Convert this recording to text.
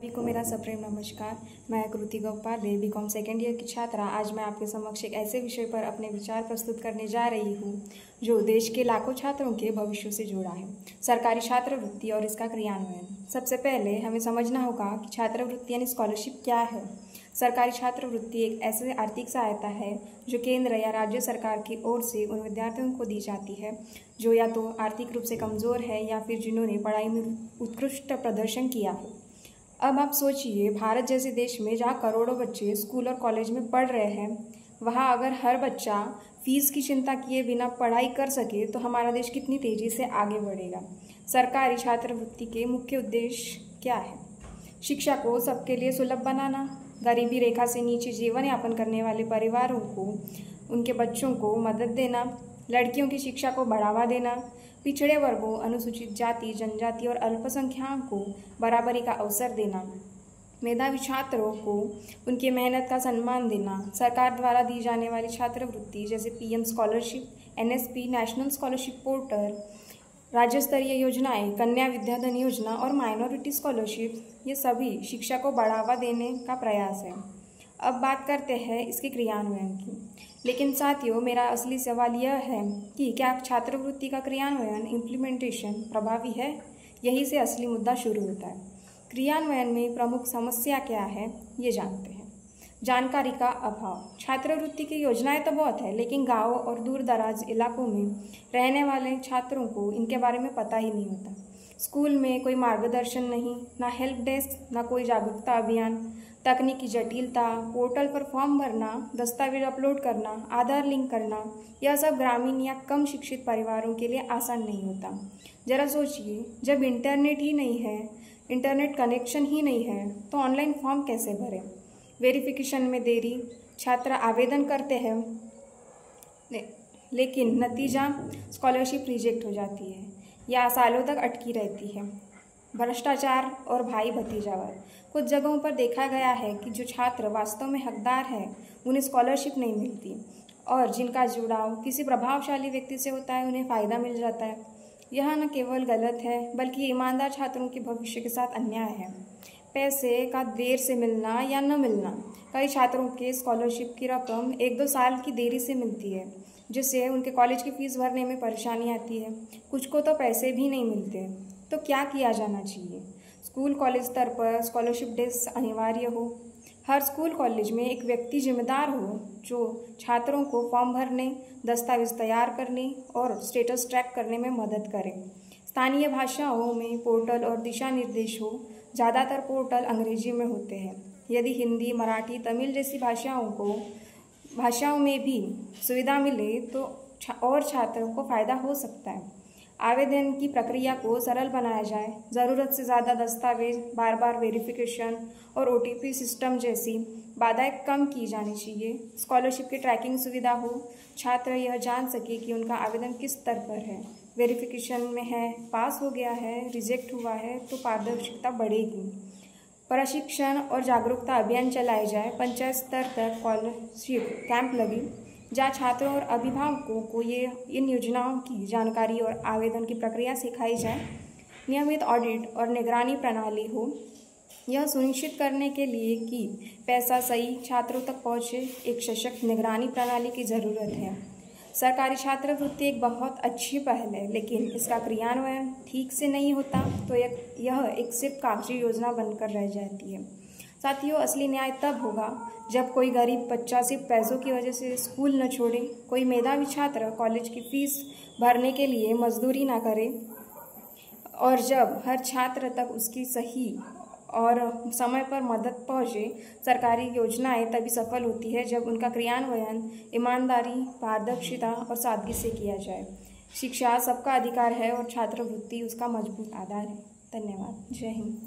सभी को मेरा सप्रेम नमस्कार। मैं कृति गौपाले बीकॉम सेकेंड ईयर की छात्रा। आज मैं आपके समक्ष एक ऐसे विषय पर अपने विचार प्रस्तुत करने जा रही हूँ जो देश के लाखों छात्रों के भविष्य से जुड़ा है, सरकारी छात्रवृत्ति और इसका क्रियान्वयन। सबसे पहले हमें समझना होगा कि छात्रवृत्ति यानी स्कॉलरशिप क्या है। सरकारी छात्रवृत्ति एक ऐसी आर्थिक सहायता है जो केंद्र या राज्य सरकार की ओर से उन विद्यार्थियों को दी जाती है जो या तो आर्थिक रूप से कमज़ोर है या फिर जिन्होंने पढ़ाई में उत्कृष्ट प्रदर्शन किया हो। अब आप सोचिए, भारत जैसे देश में जहाँ करोड़ों बच्चे स्कूल और कॉलेज में पढ़ रहे हैं, वहाँ अगर हर बच्चा फीस की चिंता किए बिना पढ़ाई कर सके तो हमारा देश कितनी तेज़ी से आगे बढ़ेगा। सरकारी छात्रवृत्ति के मुख्य उद्देश्य क्या है? शिक्षा को सबके लिए सुलभ बनाना, गरीबी रेखा से नीचे जीवन यापन करने वाले परिवारों को उनके बच्चों को मदद देना, लड़कियों की शिक्षा को बढ़ावा देना, पिछड़े वर्गों, अनुसूचित जाति, जनजाति और अल्पसंख्यकों को बराबरी का अवसर देना, मेधावी छात्रों को उनकी मेहनत का सम्मान देना, सरकार द्वारा दी जाने वाली छात्रवृत्ति जैसे PM scholarship, NSP, national scholarship portal, राज्य स्तरीय योजनाएं, कन्या विद्याधन योजना और माइनॉरिटी स्कॉलरशिप, ये सभी शिक्षा को बढ़ावा देने का प्रयास है। अब बात करते हैं इसके क्रियान्वयन की। लेकिन साथियों, मेरा असली सवाल यह है कि क्या छात्रवृत्ति का क्रियान्वयन इम्प्लीमेंटेशन प्रभावी है? यहीं से असली मुद्दा शुरू होता है। क्रियान्वयन में प्रमुख समस्या क्या है, ये जानते हैं। जानकारी का अभाव। छात्रवृत्ति की योजनाएं तो बहुत है, लेकिन गाँव और दूर दराज इलाकों में रहने वाले छात्रों को इनके बारे में पता ही नहीं होता। स्कूल में कोई मार्गदर्शन नहीं, ना हेल्प डेस्क, ना कोई जागरूकता अभियान। तकनीकी जटिलता, पोर्टल पर फॉर्म भरना, दस्तावेज अपलोड करना, आधार लिंक करना, यह सब ग्रामीण या कम शिक्षित परिवारों के लिए आसान नहीं होता। जरा सोचिए, जब इंटरनेट ही नहीं है, इंटरनेट कनेक्शन ही नहीं है, तो ऑनलाइन फॉर्म कैसे भरें? वेरिफिकेशन में देरी, छात्र आवेदन करते हैं लेकिन नतीजा स्कॉलरशिप रिजेक्ट हो जाती है या सालों तक अटकी रहती है। भ्रष्टाचार और भाई भतीजावाद। कुछ जगहों पर देखा गया है कि जो छात्र वास्तव में हकदार हैं उन्हें स्कॉलरशिप नहीं मिलती, और जिनका जुड़ाव किसी प्रभावशाली व्यक्ति से होता है उन्हें फ़ायदा मिल जाता है। यह न केवल गलत है बल्कि ईमानदार छात्रों के भविष्य के साथ अन्याय है। पैसे का देर से मिलना या न मिलना। कई छात्रों के स्कॉलरशिप की रकम 1-2 साल की देरी से मिलती है, जिससे उनके कॉलेज की फ़ीस भरने में परेशानी आती है। कुछ को तो पैसे भी नहीं मिलते। तो क्या किया जाना चाहिए? स्कूल कॉलेज स्तर पर स्कॉलरशिप डेस्क अनिवार्य हो। हर स्कूल कॉलेज में एक व्यक्ति जिम्मेदार हो जो छात्रों को फॉर्म भरने, दस्तावेज तैयार करने और स्टेटस ट्रैक करने में मदद करे। स्थानीय भाषाओं में पोर्टल और दिशा निर्देश हो। ज़्यादातर पोर्टल अंग्रेजी में होते हैं। यदि हिंदी, मराठी, तमिल जैसी भाषाओं में भी सुविधा मिले तो और छात्रों को फ़ायदा हो सकता है। आवेदन की प्रक्रिया को सरल बनाया जाए। ज़रूरत से ज़्यादा दस्तावेज, बार बार वेरिफिकेशन और ओटीपी सिस्टम जैसी बाधाएं कम की जानी चाहिए। स्कॉलरशिप की ट्रैकिंग सुविधा हो। छात्र यह जान सके कि उनका आवेदन किस स्तर पर है, वेरिफिकेशन में है, पास हो गया है, रिजेक्ट हुआ है, तो पारदर्शिता बढ़ेगी। प्रशिक्षण और जागरूकता अभियान चलाए जाए। पंचायत स्तर तक स्कॉलरशिप कैंप लगे जहाँ छात्रों और अभिभावकों को इन योजनाओं की जानकारी और आवेदन की प्रक्रिया सिखाई जाए। नियमित ऑडिट और निगरानी प्रणाली हो। यह सुनिश्चित करने के लिए कि पैसा सही छात्रों तक पहुँचे, एक सशक्त निगरानी प्रणाली की ज़रूरत है। सरकारी छात्रवृत्ति एक बहुत अच्छी पहल है, लेकिन इसका क्रियान्वयन ठीक से नहीं होता तो यह एक सिर्फ कागजी योजना बनकर रह जाती है। साथियों, असली न्याय तब होगा जब कोई गरीब बच्चा सिर्फ पैसों की वजह से स्कूल न छोड़े, कोई मेधावी छात्र कॉलेज की फीस भरने के लिए मजदूरी ना करे, और जब हर छात्र तक उसकी सही और समय पर मदद पहुँचे। सरकारी योजनाएं तभी सफल होती है जब उनका क्रियान्वयन ईमानदारी, पारदर्शिता और सादगी से किया जाए। शिक्षा सबका अधिकार है और छात्रवृत्ति उसका मजबूत आधार है। धन्यवाद। जय हिंद।